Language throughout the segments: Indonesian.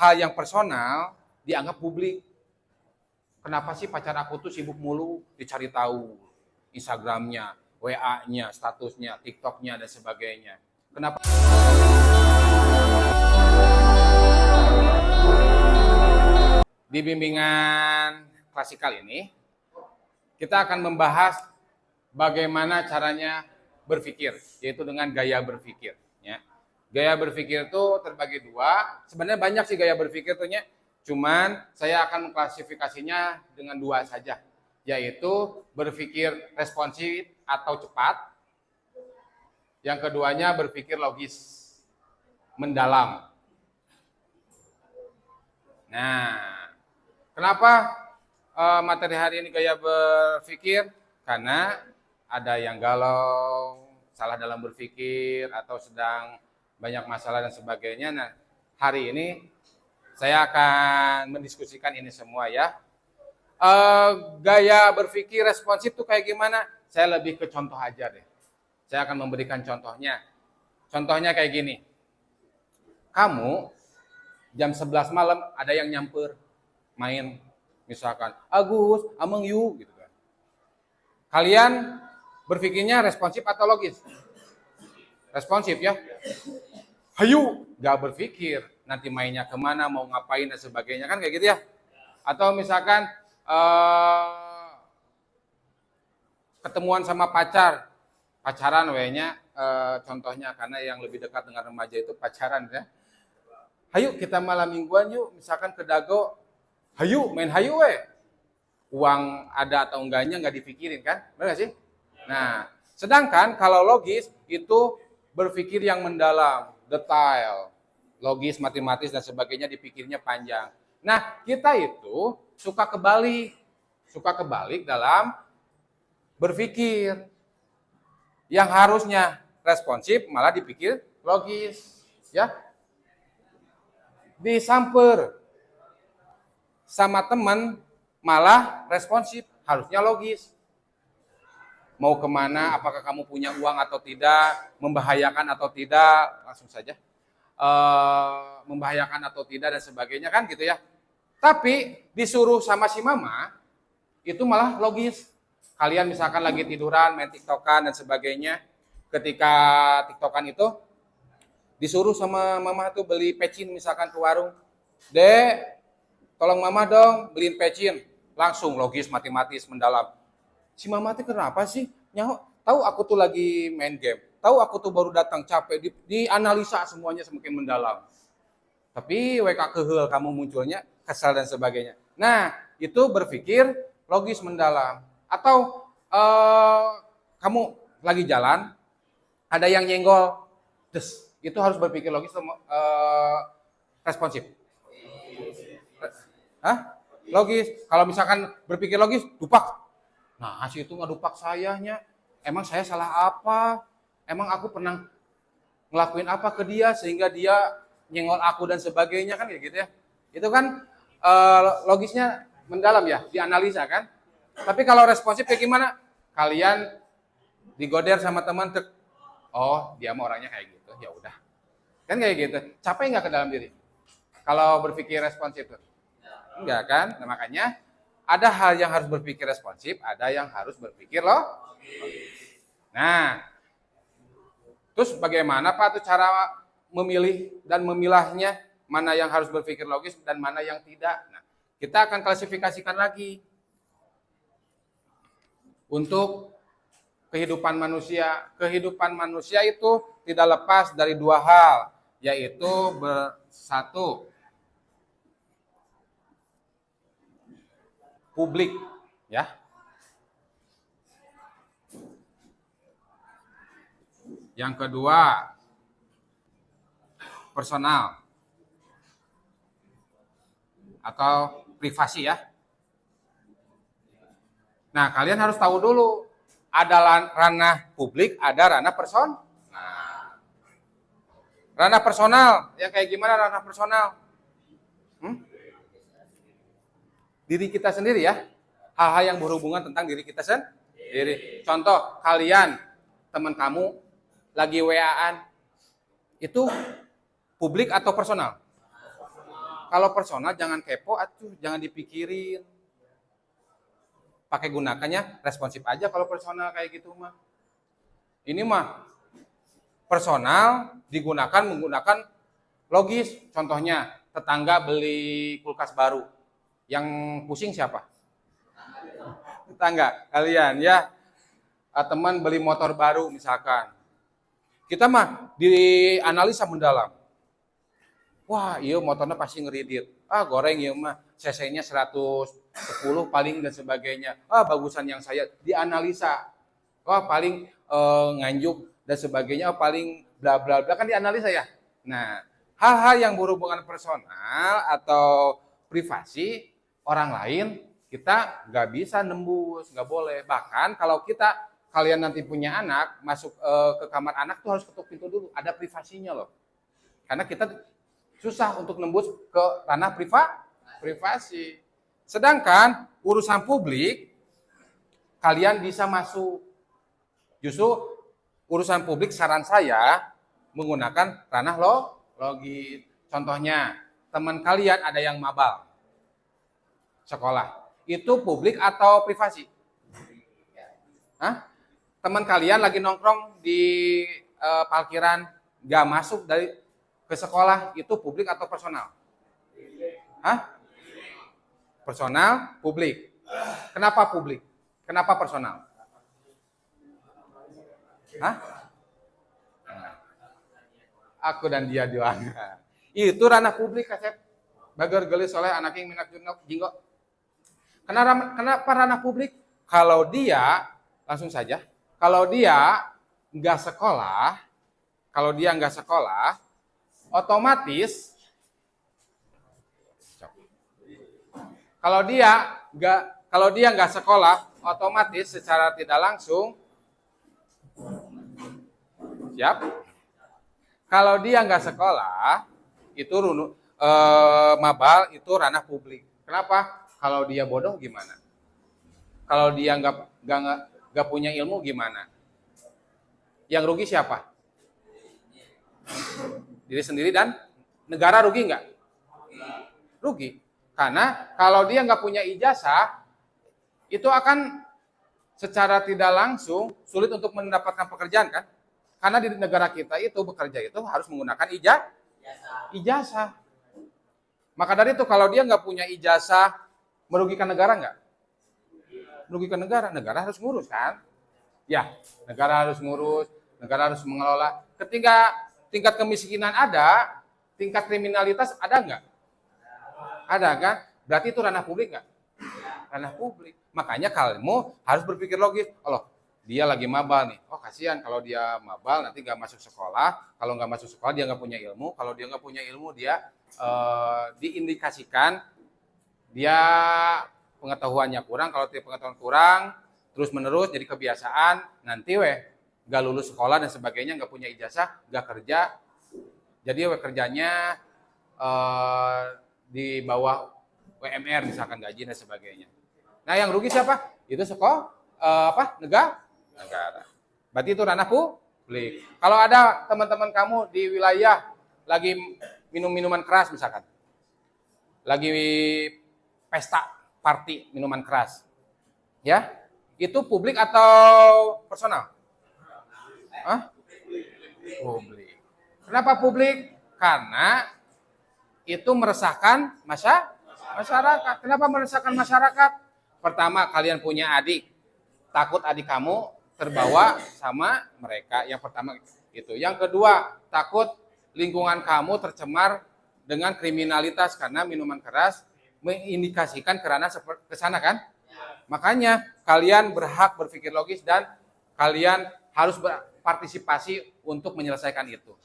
hal yang personal dianggap publik. Kenapa sih pacar aku tuh sibuk mulu dicari tahu Instagramnya, WA-nya, statusnya, TikTok-nya, dan sebagainya. Kenapa? Di bimbingan klasikal ini, kita akan membahas bagaimana caranya berpikir, yaitu dengan gaya berpikir. Ya. Gaya berpikir itu terbagi dua. Sebenarnya banyak sih gaya berpikir tuh, cuman saya akan mengklasifikasinya dengan dua saja, yaitu berpikir responsif atau cepat. Yang keduanya berpikir logis, mendalam. Nah, kenapa materi hari ini gaya berpikir? Karena ada yang galau, salah dalam berpikir, atau sedang banyak masalah dan sebagainya. Nah, hari ini saya akan mendiskusikan ini semua ya. Gaya berpikir responsif itu kayak gimana? Saya lebih ke contoh aja deh. Saya akan memberikan contohnya. Contohnya kayak gini. Kamu jam 11 malam ada yang nyamper main. Misalkan, Agus, ameng you, gitu kan. Kalian berpikirnya responsif atau logis? Responsif ya. Hayu, gak berpikir nanti mainnya kemana, mau ngapain dan sebagainya, kan kayak gitu ya. Atau misalkan ketemuan sama pacaran wehnya, contohnya karena yang lebih dekat dengan remaja itu pacaran ya. Hayu kita malam mingguan yuk, misalkan ke Dago. Hayu main hayu weh. Uang ada atau enggaknya nggak dipikirin kan, benar sih? Nah, sedangkan kalau logis itu berpikir yang mendalam, detail, logis, matematis dan sebagainya, dipikirnya panjang. Nah, kita itu suka kebalik dalam berpikir. Yang harusnya responsif malah dipikir logis, ya. Disamper sama teman malah responsif, harusnya logis. Mau kemana, apakah kamu punya uang atau tidak, membahayakan atau tidak, langsung saja. Membahayakan atau tidak dan sebagainya kan gitu ya. Tapi disuruh sama si mama, itu malah logis. Kalian misalkan lagi tiduran, main tiktokan dan sebagainya. Ketika tiktokan itu, disuruh sama mama tuh beli pecin misalkan ke warung. Dek, tolong mama dong beliin pecin. Langsung logis, matematis, mendalam. Si mama tuh kenapa sih? Nyaho, tahu aku tuh lagi main game. Tahu aku tuh baru datang capek, dianalisa semuanya semakin mendalam. Tapi WK kehel kamu munculnya, kesal dan sebagainya. Nah, itu berpikir logis mendalam. Atau kamu lagi jalan, ada yang nyenggol, itu harus berpikir logis atau responsif? Hah? Logis. Kalau misalkan berpikir logis, dupak. Nah, si itu ngedupak sayanya. Emang saya salah apa? Emang aku pernah ngelakuin apa ke dia sehingga dia nyenggol aku dan sebagainya, kan kayak gitu ya. Itu kan logisnya mendalam ya, dianalisa kan. Tapi kalau responsif kayak gimana? Kalian digoder sama teman, oh dia mah orangnya kayak gitu, ya udah. Kan kayak gitu. Capek nggak ke dalam diri? Kalau berpikir responsif tuh? Enggak kan? Nah, makanya ada hal yang harus berpikir responsif, ada yang harus berpikir loh. Nah, terus bagaimana Pak tuh cara memilih dan memilahnya, mana yang harus berpikir logis dan mana yang tidak? Nah, kita akan klasifikasikan lagi untuk kehidupan manusia. Kehidupan manusia itu tidak lepas dari dua hal, yaitu satu, publik, ya. Yang kedua, personal atau privasi ya. Nah, kalian harus tahu dulu, ada ranah publik, ada ranah personal. Nah, ranah personal, yang kayak gimana ranah personal? Diri kita sendiri ya. Hal-hal yang berhubungan tentang diri kita sendiri. Contoh, kalian, teman kamu, lagi WA-an, itu publik atau personal? Kalau personal jangan kepo, atuh, jangan dipikirin. Pakai gunakannya responsif aja kalau personal kayak gitu mah. Ini mah personal digunakan menggunakan logis. Contohnya, tetangga beli kulkas baru. Yang pusing siapa? Tetangga, kalian ya. Teman beli motor baru misalkan. Kita mah dianalisa mendalam. Wah, iya motornya pasti ngeridit. Ah, goreng iya mah. CC-nya 110 paling dan sebagainya. Ah, bagusan yang saya dianalisa. Wah, paling nganjuk dan sebagainya. Oh, paling bla bla bla kan dianalisa ya. Nah, hal-hal yang berhubungan personal atau privasi orang lain kita nggak bisa nembus, nggak boleh. Bahkan kalau kalian nanti punya anak masuk ke kamar anak tuh harus ketuk pintu dulu. Ada privasinya loh. Karena kita susah untuk nembus ke ranah privasi. Sedangkan urusan publik kalian bisa masuk. Justru urusan publik saran saya menggunakan ranah logis. Contohnya, teman kalian ada yang mabal sekolah. Itu publik atau privasi? Hah? Teman kalian lagi nongkrong di parkiran gak masuk ke sekolah, itu publik atau personal? Hah? Personal, publik. Kenapa publik? Kenapa personal? Hah? Aku dan dia juanga. Itu ranah publik, Kasep. Bagar gelis oleh anak yang minat jinggo. Kenapa ranah publik? Kalau dia, langsung saja, kalau dia nggak sekolah, otomatis kalau dia nggak sekolah, otomatis secara tidak langsung siap. Kalau dia nggak sekolah, itu mabal itu ranah publik. Kenapa? Kalau dia bodoh gimana? Kalau dia nggak punya ilmu gimana? Yang rugi siapa? Diri sendiri dan negara rugi nggak? Rugi. Karena kalau dia nggak punya ijazah, itu akan secara tidak langsung sulit untuk mendapatkan pekerjaan kan? Karena di negara kita itu bekerja itu harus menggunakan ijazah. Maka dari itu kalau dia nggak punya ijazah, merugikan negara nggak? Merugikan negara harus ngurus kan? Ya, negara harus ngurus, negara harus mengelola. Ketika tingkat kemiskinan ada, tingkat kriminalitas ada nggak? Ada kan? Berarti itu ranah publik nggak? Ranah publik. Makanya kamu harus berpikir logis. Allah, dia lagi mabal nih. Oh kasihan kalau dia mabal nanti nggak masuk sekolah. Kalau nggak masuk sekolah dia nggak punya ilmu. Kalau dia nggak punya ilmu dia diindikasikan dia pengetahuannya kurang. Kalau dia pengetahuan kurang terus menerus jadi kebiasaan nanti nggak lulus sekolah dan sebagainya, nggak punya ijazah, nggak kerja. Jadi kerjanya di bawah WMR misalkan gaji dan sebagainya. Nah yang rugi siapa? Itu negara. Berarti itu ranah publik. Kalau ada teman-teman kamu di wilayah lagi minum minuman keras misalkan, lagi pesta party minuman keras, ya itu publik atau personal? Hah? Publik. Kenapa publik? Karena itu meresahkan masyarakat. Kenapa meresahkan masyarakat? Pertama, kalian punya adik. Takut adik kamu terbawa sama mereka. Yang pertama itu. Yang kedua, takut lingkungan kamu tercemar dengan kriminalitas karena minuman keras mengindikasikan kerana ke sana kan? Makanya kalian berhak berpikir logis dan kalian harus berpartisipasi untuk menyelesaikan itu.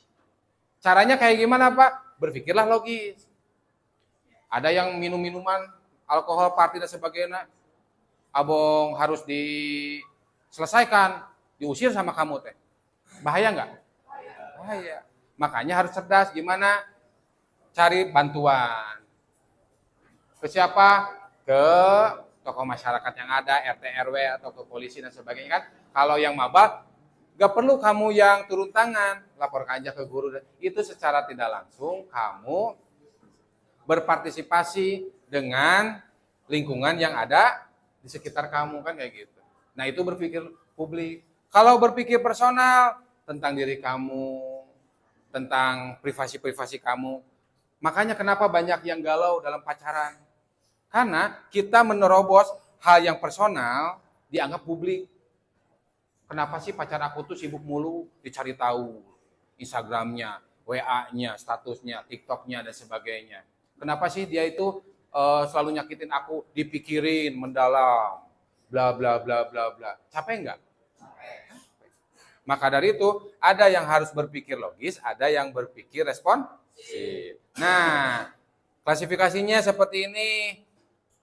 Caranya kayak gimana, Pak? Berpikirlah logis. Ada yang minum-minuman, alkohol, party dan sebagainya. Abong harus diselesaikan, diusir sama kamu teh. Bahaya nggak? Bahaya. Makanya harus cerdas gimana cari bantuan. Ke siapa? Ke tokoh masyarakat yang ada, RT RW atau ke polisi dan sebagainya kan. Kalau yang mabal gak perlu kamu yang turun tangan, laporkan aja ke guru. Itu secara tidak langsung kamu berpartisipasi dengan lingkungan yang ada di sekitar kamu, kan kayak gitu. Nah, itu berpikir publik. Kalau berpikir personal tentang diri kamu, tentang privasi-privasi kamu, makanya kenapa banyak yang galau dalam pacaran. Karena kita menerobos hal yang personal dianggap publik. Kenapa sih pacar aku tuh sibuk mulu dicari tahu Instagramnya, WA-nya, statusnya, TikToknya, dan sebagainya. Kenapa sih dia itu selalu nyakitin aku, dipikirin mendalam, bla bla bla bla bla. Capek nggak? Maka dari itu, ada yang harus berpikir logis, ada yang berpikir responsif. Nah, klasifikasinya seperti ini.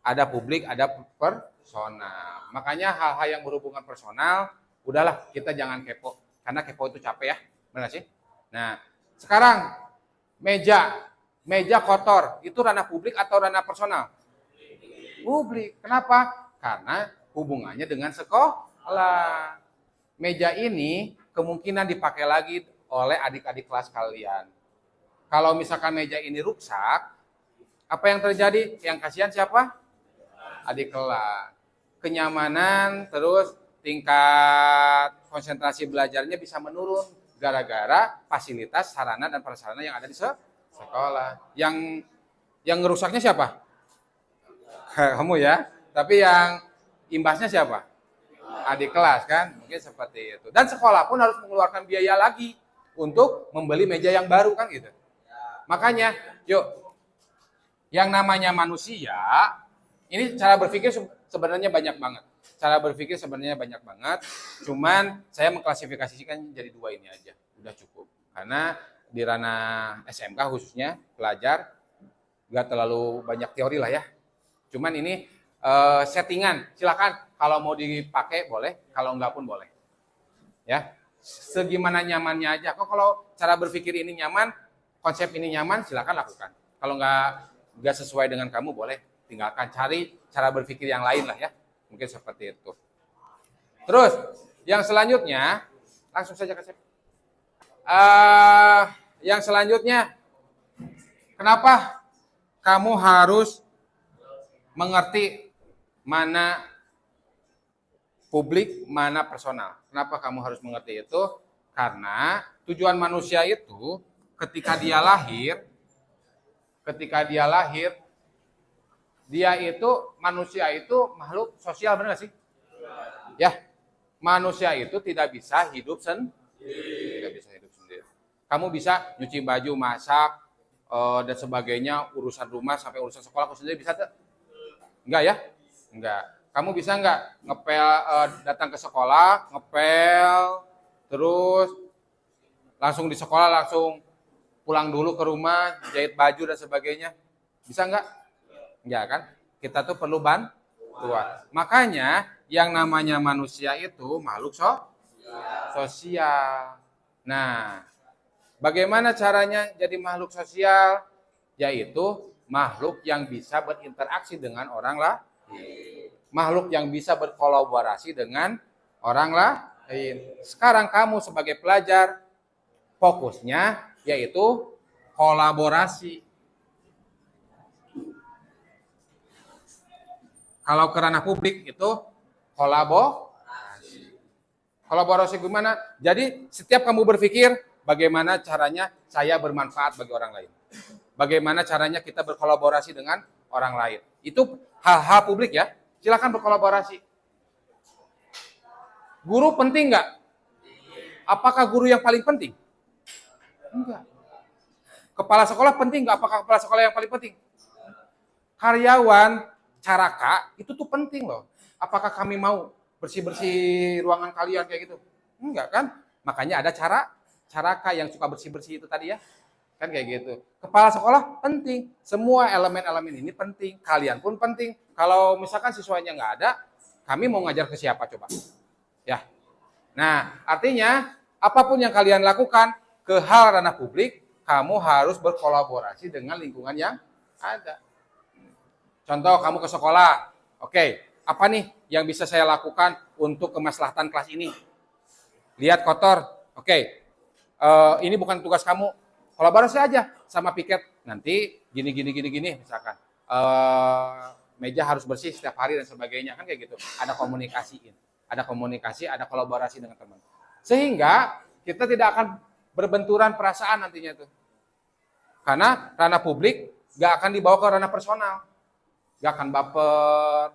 Ada publik, ada personal. Makanya hal-hal yang berhubungan personal, udahlah kita jangan kepo. Karena kepo itu capek ya, benar sih? Nah, sekarang meja kotor, itu ranah publik atau ranah personal? Publik. Kenapa? Karena hubungannya dengan sekolah. Meja ini kemungkinan dipakai lagi oleh adik-adik kelas kalian. Kalau misalkan meja ini rusak, apa yang terjadi? Yang kasihan siapa? Adik kelas. Kenyamanan, terus tingkat konsentrasi belajarnya bisa menurun gara-gara fasilitas, sarana, dan prasarana yang ada di sekolah. Yang ngerusaknya siapa? Kamu ya. Tapi yang imbasnya siapa? Adik kelas, kan? Mungkin seperti itu. Dan sekolah pun harus mengeluarkan biaya lagi untuk membeli meja yang baru, kan gitu. Makanya, yuk, yang namanya manusia, ini cara berpikir sebenarnya banyak banget. Cara berpikir sebenarnya banyak banget. Cuman saya mengklasifikasikan jadi dua ini aja. Udah cukup. Karena di ranah SMK khususnya, pelajar, nggak terlalu banyak teori lah ya. Cuman ini settingan. Silakan kalau mau dipakai boleh, kalau enggak pun boleh. Ya, segimana nyamannya aja. Kok kalau cara berpikir ini nyaman, konsep ini nyaman, silakan lakukan. Kalau nggak sesuai dengan kamu, boleh tinggalkan, cari cara berpikir yang lain lah ya. Mungkin seperti itu. Terus, yang selanjutnya, langsung saja ke saya. Yang selanjutnya, kenapa kamu harus mengerti mana publik, mana personal? Kenapa kamu harus mengerti itu? Karena tujuan manusia itu ketika dia lahir, dia itu, manusia itu makhluk sosial, benar gak sih? Ya, manusia itu tidak bisa hidup sendiri. Kamu bisa nyuci baju, masak, dan sebagainya, urusan rumah sampai urusan sekolah, aku sendiri bisa tuh? Enggak ya? Enggak. Kamu bisa enggak ngepel, datang ke sekolah, ngepel, terus langsung di sekolah, langsung pulang dulu ke rumah, jahit baju dan sebagainya? Bisa enggak? Enggak kan? Kita tuh perlu bantuan. Makanya yang namanya manusia itu makhluk sosial. Nah, bagaimana caranya jadi makhluk sosial? Yaitu makhluk yang bisa berinteraksi dengan orang lain. Makhluk yang bisa berkolaborasi dengan orang lain. Sekarang kamu sebagai pelajar, fokusnya yaitu kolaborasi. Kalau ke ranah publik itu kolaborasi. Kolaborasi gimana? Jadi setiap kamu berpikir bagaimana caranya saya bermanfaat bagi orang lain. Bagaimana caranya kita berkolaborasi dengan orang lain. Itu hal-hal publik ya. Silakan berkolaborasi. Guru penting nggak? Apakah guru yang paling penting? Enggak. Kepala sekolah penting nggak? Apakah kepala sekolah yang paling penting? Karyawan, caraka, itu tuh penting loh. Apakah kami mau bersih-bersih ruangan kalian kayak gitu? Enggak kan? Makanya ada caraka yang suka bersih-bersih itu tadi ya. Kan kayak gitu. Kepala sekolah penting. Semua elemen-elemen ini penting. Kalian pun penting. Kalau misalkan siswanya nggak ada, kami mau ngajar ke siapa coba? Ya. Nah, artinya apapun yang kalian lakukan ke hal ranah publik, kamu harus berkolaborasi dengan lingkungan yang ada. Contoh, kamu ke sekolah. Oke, apa nih yang bisa saya lakukan untuk kemaslahatan kelas ini? Lihat kotor. Oke, ini bukan tugas kamu. kolaborasi aja sama piket nanti gini misalkan meja harus bersih setiap hari dan sebagainya kan kayak gitu. Ada komunikasi, ada kolaborasi dengan teman. Sehingga kita tidak akan berbenturan perasaan nantinya tuh. Karena ranah publik gak akan dibawa ke ranah personal. Gak akan baper,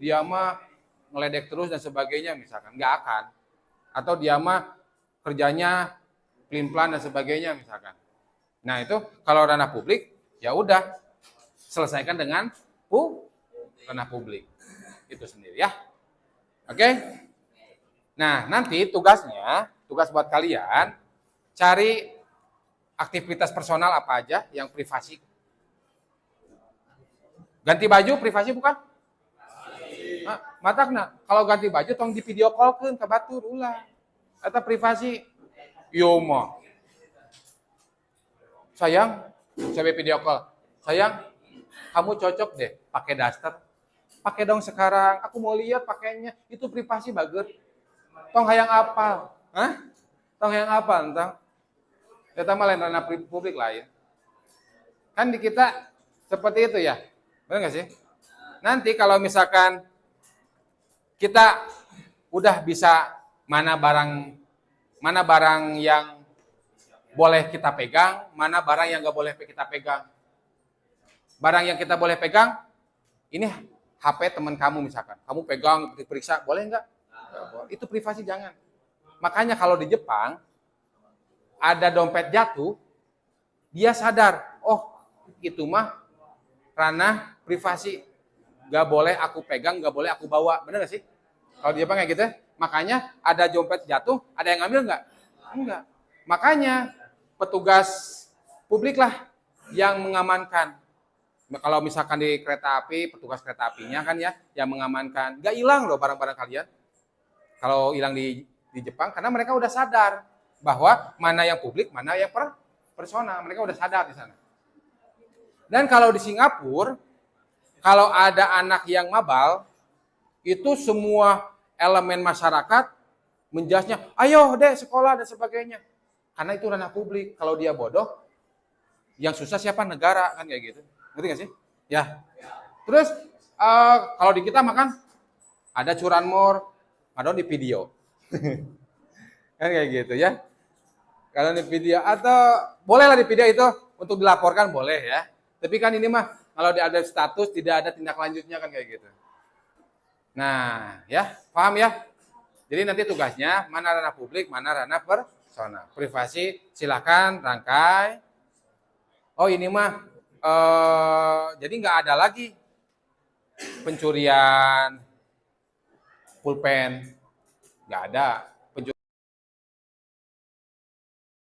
dia mah ngeledek terus dan sebagainya misalkan. Gak akan. Atau dia mah kerjanya pelin-pelan dan sebagainya misalkan. Nah itu kalau ranah publik, ya udah selesaikan dengan ranah publik. Itu sendiri ya. Oke? Nah nanti tugas buat kalian, cari aktivitas personal apa aja yang privasi. Ganti baju privasi bukan? Nah, matakna kalau ganti baju tong di video call-keun ka batur ulah. Eta privasi. Yo mah. Sayang, saya video call. Sayang, kamu cocok deh pakai daster. Pakai dong sekarang. Aku mau lihat pakainya. Itu privasi bagus. Tong hayang apa? Hah? Tong hayang apa entang? Eta mah lain ranah publik lah ya. Kan di kita seperti itu ya. Benar nggak sih? Nanti kalau misalkan kita udah bisa mana barang yang boleh kita pegang, mana barang yang nggak boleh kita pegang. Barang yang kita boleh pegang, ini HP teman kamu misalkan. Kamu pegang, diperiksa, boleh nggak? Itu privasi jangan. Makanya kalau di Jepang, ada dompet jatuh, dia sadar, oh itu mah ranah privasi, gak boleh aku pegang, gak boleh aku bawa, bener gak sih? Kalau di Jepang kayak gitu, makanya ada dompet jatuh, ada yang ngambil nggak? Enggak. Makanya petugas publik lah yang mengamankan. Kalau misalkan di kereta api, petugas kereta apinya kan ya yang mengamankan. Gak hilang loh barang-barang kalian. Kalau hilang di Jepang, karena mereka udah sadar bahwa mana yang publik, mana yang personal. Mereka udah sadar di sana. Dan kalau di Singapura, kalau ada anak yang mabal, itu semua elemen masyarakat menjasnya, ayo deh sekolah dan sebagainya. Karena itu ranah publik. Kalau dia bodoh, yang susah siapa? Negara kan kayak gitu. Ngerti gak sih? Ya. Terus kalau di kita makan ada curanmor, ada di video. Kan kayak gitu ya. Kalau di video atau bolehlah di video itu untuk dilaporkan boleh ya. Tapi kan ini mah kalau ada status tidak ada tindak lanjutnya kan kayak gitu. Nah, ya, paham ya? Jadi nanti tugasnya mana ranah publik, mana ranah personal. Privasi silakan rangkai. Oh, ini mah jadi nggak ada lagi pencurian pulpen. Nggak ada.